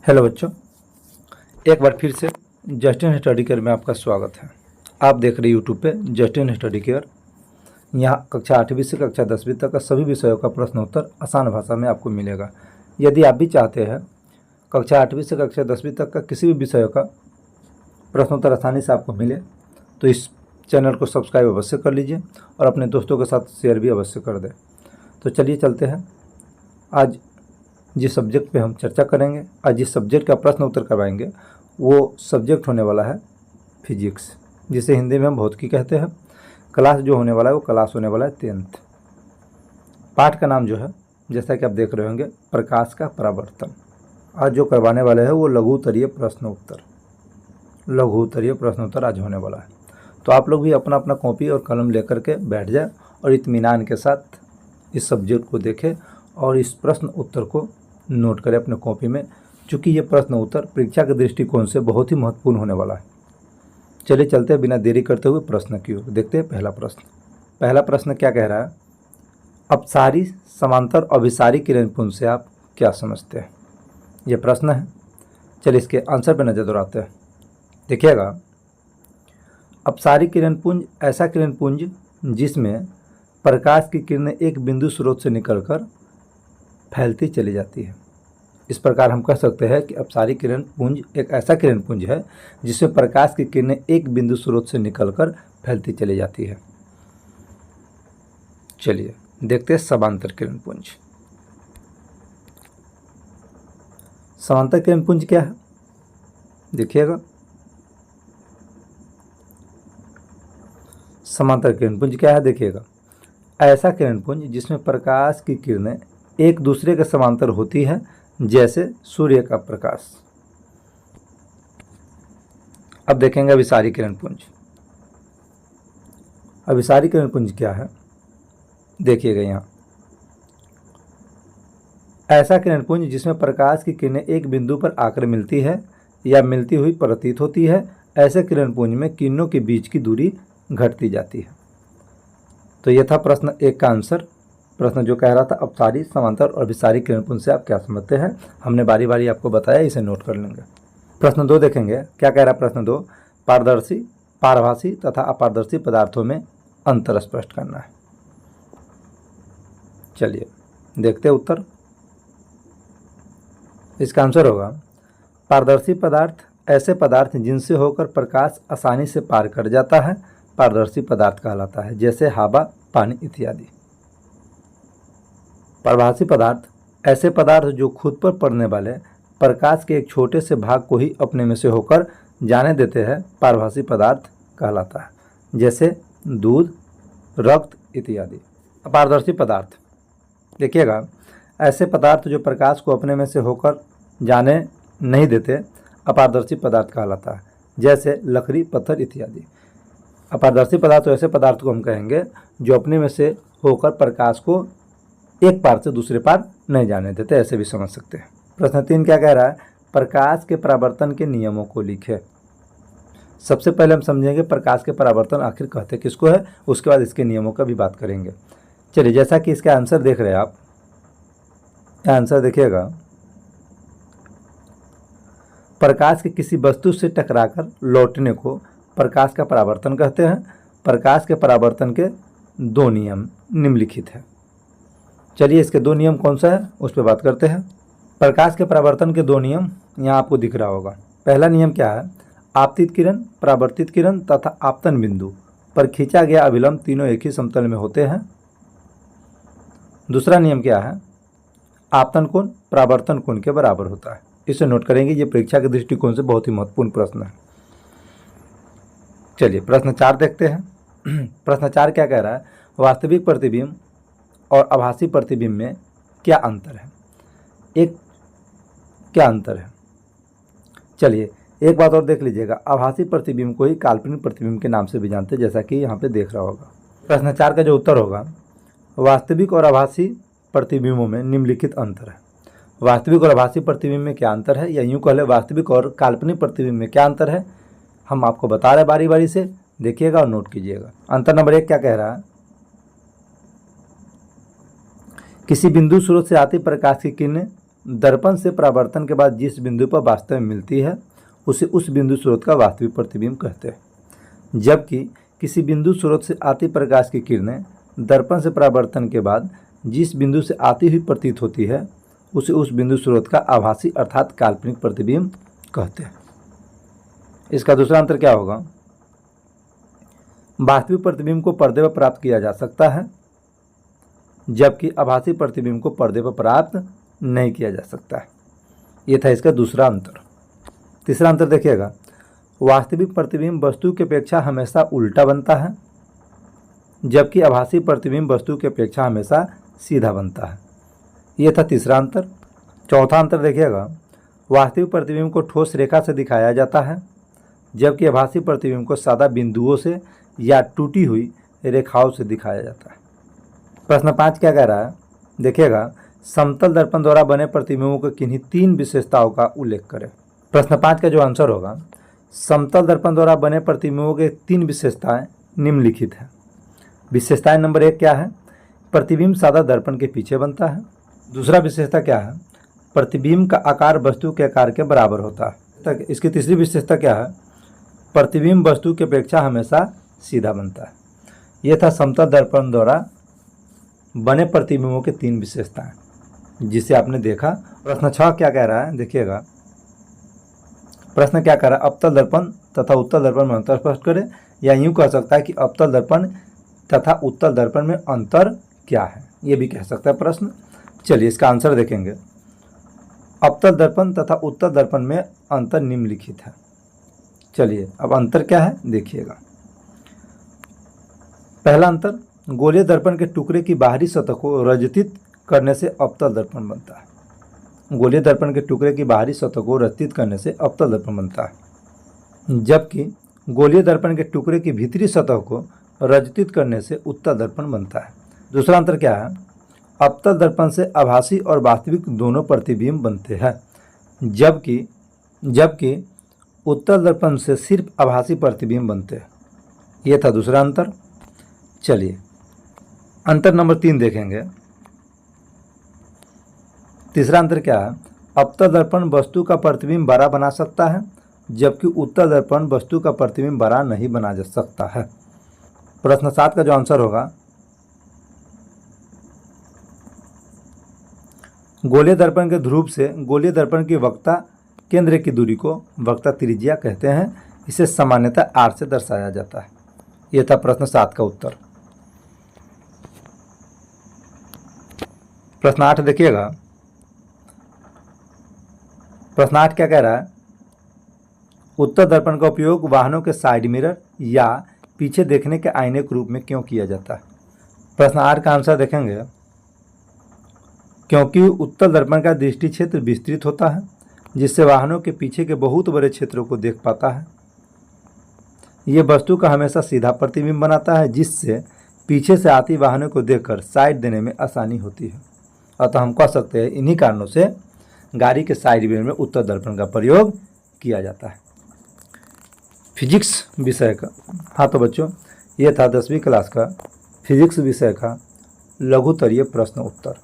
Hello बच्चों, एक बार फिर से जस्टिन स्टडी केयर में आपका स्वागत है। आप देख रहे यूट्यूब पे जस्टिन स्टडी केयर। यहाँ कक्षा 8वीं से कक्षा 10वीं तक का सभी विषयों का प्रश्न उत्तर आसान भाषा में आपको मिलेगा। यदि आप भी चाहते हैं कक्षा 8वीं से कक्षा 10वीं तक का किसी भी विषय का प्रश्न उत्तर आसानी से आपको मिले तो इस चैनल को सब्सक्राइब अवश्य कर लीजिए और अपने दोस्तों के साथ शेयर भी अवश्य कर दें। तो चलिए चलते हैं। आज जिस सब्जेक्ट पे हम चर्चा करेंगे, आज जिस सब्जेक्ट का प्रश्न उत्तर करवाएंगे वो सब्जेक्ट होने वाला है फिजिक्स, जिसे हिंदी में हम भौतिकी कहते हैं। क्लास जो होने वाला है वो क्लास होने वाला है 10th। पाठ का नाम जो है, जैसा कि आप देख रहे होंगे, प्रकाश का परावर्तन। आज जो करवाने वाले हैं वो लघु उत्तरीय प्रश्न उत्तर आज होने वाला है। तो आप लोग भी अपना अपना कॉपी और कलम लेकर के बैठ जाए और इत्मीनान के साथ इस सब्जेक्ट को देखें और इस प्रश्न उत्तर को नोट करें अपने कॉपी में, चूँकि ये प्रश्न उत्तर परीक्षा के दृष्टिकोण से बहुत ही महत्वपूर्ण होने वाला है। चलिए चलते हैं बिना देरी करते हुए प्रश्न की ओर। देखते हैं पहला प्रश्न क्या कह रहा है। अपसारी समांतर अभिसारी किरणपुंज से आप क्या समझते हैं? ये प्रश्न है। चलिए इसके आंसर पर नजर दौड़ाते हैं। देखिएगा, अपसारी किरणपुंज ऐसा किरणपुंज जिसमें प्रकाश की किरणें एक बिंदु स्रोत से निकलकर फैलती चली जाती है। इस प्रकार हम कह सकते हैं कि अपसारी किरण पुंज एक ऐसा किरण पुंज है जिसमें प्रकाश की किरणें एक बिंदु स्रोत से निकलकर फैलती चली जाती है। चलिए देखते हैं समांतर किरण पुंज। समांतर किरण पुंज क्या है? देखिएगा, समांतर किरण पुंज क्या है? देखिएगा, ऐसा किरण पुंज जिसमें प्रकाश की किरणें एक दूसरे के समांतर होती है, जैसे सूर्य का प्रकाश। अब देखेंगे अभिसारी किरण पुंज। अभिसारी किरण पुंज क्या है? देखिएगा, यहाँ ऐसा किरण पुंज जिसमें प्रकाश की किरणें एक बिंदु पर आकर मिलती है या मिलती हुई प्रतीत होती है। ऐसे किरण पुंज में किरणों के बीच की दूरी घटती जाती है। तो यह था प्रश्न एक का आंसर। प्रश्न जो कह रहा था अपसारी समांतर और अभिसारी किरणपुंज से आप क्या समझते हैं, हमने बारी बारी आपको बताया, इसे नोट कर लेंगे। प्रश्न 2 देखेंगे, क्या कह रहा है प्रश्न 2। पारदर्शी, पारभासी तथा अपारदर्शी पदार्थों में अंतर स्पष्ट करना है। चलिए देखते हैं उत्तर। इसका आंसर होगा, पारदर्शी पदार्थ ऐसे पदार्थ जिनसे होकर प्रकाश आसानी से पार कर जाता है, पारदर्शी पदार्थ कहलाता है, जैसे हवा, पानी इत्यादि। पारभासी पदार्थ ऐसे पदार्थ जो खुद पर पड़ने वाले प्रकाश के एक छोटे से भाग को ही अपने में से होकर जाने देते हैं, पारभासी पदार्थ कहलाता है, जैसे दूध, रक्त इत्यादि। अपारदर्शी पदार्थ, देखिएगा, ऐसे पदार्थ जो प्रकाश को अपने में से होकर जाने नहीं देते, अपारदर्शी पदार्थ कहलाता है, जैसे लकड़ी, पत्थर इत्यादि। अपारदर्शी पदार्थ ऐसे पदार्थ को हम कहेंगे जो अपने में से होकर प्रकाश को एक पार से दूसरे पार नहीं जाने देते, ऐसे भी समझ सकते हैं। प्रश्न 3 क्या कह रहा है। प्रकाश के परावर्तन के नियमों को लिखे। सबसे पहले हम समझेंगे प्रकाश के परावर्तन आखिर कहते किसको है, उसके बाद इसके नियमों का भी बात करेंगे। चलिए, जैसा कि इसका आंसर देख रहे हैं आप, आंसर देखिएगा, प्रकाश के किसी वस्तु से टकराकर लौटने को प्रकाश का परावर्तन कहते हैं। प्रकाश के परावर्तन के 2 नियम निम्नलिखित है। चलिए इसके 2 नियम कौन सा है उस पर बात करते हैं। प्रकाश के परावर्तन के 2 नियम यहाँ आपको दिख रहा होगा। पहला नियम क्या है? आपतित किरण, परावर्तित किरण तथा आपतन बिंदु पर खींचा गया अभिलंब तीनों एक ही समतल में होते हैं। दूसरा नियम क्या है? आपतन कोण परावर्तन कोण के बराबर होता है। इसे नोट करेंगे, ये परीक्षा के दृष्टिकोण से बहुत ही महत्वपूर्ण प्रश्न है। चलिए प्रश्न 4 देखते हैं। प्रश्न 4 क्या कह रहा है। वास्तविक प्रतिबिंब और आभासी प्रतिबिंब में क्या अंतर है? क्या अंतर है? चलिए एक बात और देख लीजिएगा, आभासी प्रतिबिंब को ही काल्पनिक प्रतिबिंब के नाम से भी जानते हैं, जैसा कि यहाँ पे देख रहा होगा। प्रश्न 4 का जो उत्तर होगा, वास्तविक और आभासी प्रतिबिंबों में निम्नलिखित अंतर है। वास्तविक और आभासी प्रतिबिंब में क्या अंतर है, या यूँ कह ले वास्तविक और काल्पनिक प्रतिबिंब में क्या अंतर है, हम आपको बता रहे बारी बारी से, देखिएगा और नोट कीजिएगा। अंतर नंबर 1 क्या कह रहा है। किसी बिंदु स्रोत से आती प्रकाश की किरणें दर्पण से परावर्तन के बाद जिस बिंदु पर वास्तव में मिलती है उसे उस बिंदु स्रोत का वास्तविक प्रतिबिंब कहते हैं। जबकि किसी बिंदु स्रोत से आती प्रकाश की किरणें दर्पण से परावर्तन के बाद जिस बिंदु से आती हुई प्रतीत होती है उसे उस बिंदु स्रोत का आभासी अर्थात काल्पनिक प्रतिबिंब कहते हैं। इसका दूसरा अंतर क्या होगा? वास्तविक प्रतिबिंब को पर्दे पर प्राप्त किया जा सकता है, जबकि आभासी प्रतिबिंब को पर्दे पर प्राप्त नहीं किया जा सकता है। ये था इसका दूसरा अंतर। तीसरा अंतर देखिएगा, वास्तविक प्रतिबिंब वस्तु की अपेक्षा हमेशा उल्टा बनता है, जबकि आभासी प्रतिबिंब वस्तु की अपेक्षा हमेशा सीधा बनता है। ये था तीसरा अंतर। चौथा अंतर देखिएगा, वास्तविक प्रतिबिंब को ठोस रेखा से दिखाया जाता है, जबकि आभासी प्रतिबिंब को सादा बिंदुओं से या टूटी हुई रेखाओं से दिखाया जाता है। प्रश्न 5 क्या कह रहा है? देखिएगा, समतल दर्पण द्वारा बने प्रतिबिंबों के किन्हीं 3 विशेषताओं का उल्लेख करें। प्रश्न 5 का जो आंसर होगा, समतल दर्पण द्वारा बने प्रतिबिंबों के 3 विशेषताएं निम्नलिखित हैं। विशेषताएं नंबर 1 क्या है? प्रतिबिंब सादा दर्पण के पीछे बनता है। दूसरा विशेषता क्या है? प्रतिबिंब का आकार वस्तु के आकार के बराबर होता है। इसकी तीसरी विशेषता क्या है? प्रतिबिंब वस्तु की अपेक्षा हमेशा सीधा बनता है। यह था समतल दर्पण द्वारा बने प्रतिबिंबों के 3 विशेषताएं जिसे आपने देखा। प्रश्न 6 क्या कह रहा है? देखिएगा, प्रश्न क्या कह रहा है? अवतल दर्पण तथा उत्तल दर्पण में अंतर स्पष्ट करें, या यूं कह सकता है कि अवतल दर्पण तथा उत्तल दर्पण में अंतर क्या है, ये भी कह सकता है प्रश्न। चलिए इसका आंसर देखेंगे। अवतल दर्पण तथा उत्तल दर्पण में अंतर निम्नलिखित है। चलिए अब अंतर क्या है देखिएगा। पहला अंतर, गोलीय दर्पण के टुकड़े की बाहरी सतह को रजतित करने से अवतल दर्पण बनता है। गोलीय दर्पण के टुकड़े की बाहरी सतह को रजतित करने से अवतल दर्पण बनता है, जबकि गोलीय दर्पण के टुकड़े की भीतरी सतह को रजतित करने से उत्तल दर्पण बनता है। दूसरा अंतर क्या है? अवतल दर्पण से आभासी और वास्तविक दोनों प्रतिबिंब बनते हैं, जबकि उत्तल दर्पण से सिर्फ आभासी प्रतिबिंब बनते हैं। यह था दूसरा अंतर। चलिए अंतर नंबर 3 देखेंगे। तीसरा अंतर क्या है? अवतल दर्पण वस्तु का प्रतिबिंब बड़ा बना सकता है, जबकि उत्तल दर्पण वस्तु का प्रतिबिंब बड़ा नहीं बना जा सकता है। प्रश्न 7 का जो आंसर होगा, गोलीय दर्पण के ध्रुव से गोलीय दर्पण की वक्रता केंद्र की दूरी को वक्रता त्रिज्या कहते हैं। इसे सामान्यतः r से दर्शाया जाता है। यह था प्रश्न 7 का उत्तर। प्रश्न 8 देखिएगा। प्रश्न 8 क्या कह रहा है? उत्तल दर्पण का उपयोग वाहनों के साइड मिरर या पीछे देखने के आईने के रूप में क्यों किया जाता है? प्रश्न 8 का आंसर देखेंगे, क्योंकि उत्तल दर्पण का दृष्टि क्षेत्र विस्तृत होता है, जिससे वाहनों के पीछे के बहुत बड़े क्षेत्रों को देख पाता है। ये वस्तु का हमेशा सीधा प्रतिबिंब बनाता है, जिससे पीछे से आती वाहनों को देखकर साइड देने में आसानी होती है। अतः हम कह सकते हैं इन्हीं कारणों से गाड़ी के साइड मिरर में उत्तल दर्पण का प्रयोग किया जाता है। फिजिक्स विषय का, हाँ तो बच्चों ये था 10वीं क्लास का फिजिक्स विषय का लघुतरीय प्रश्न उत्तर।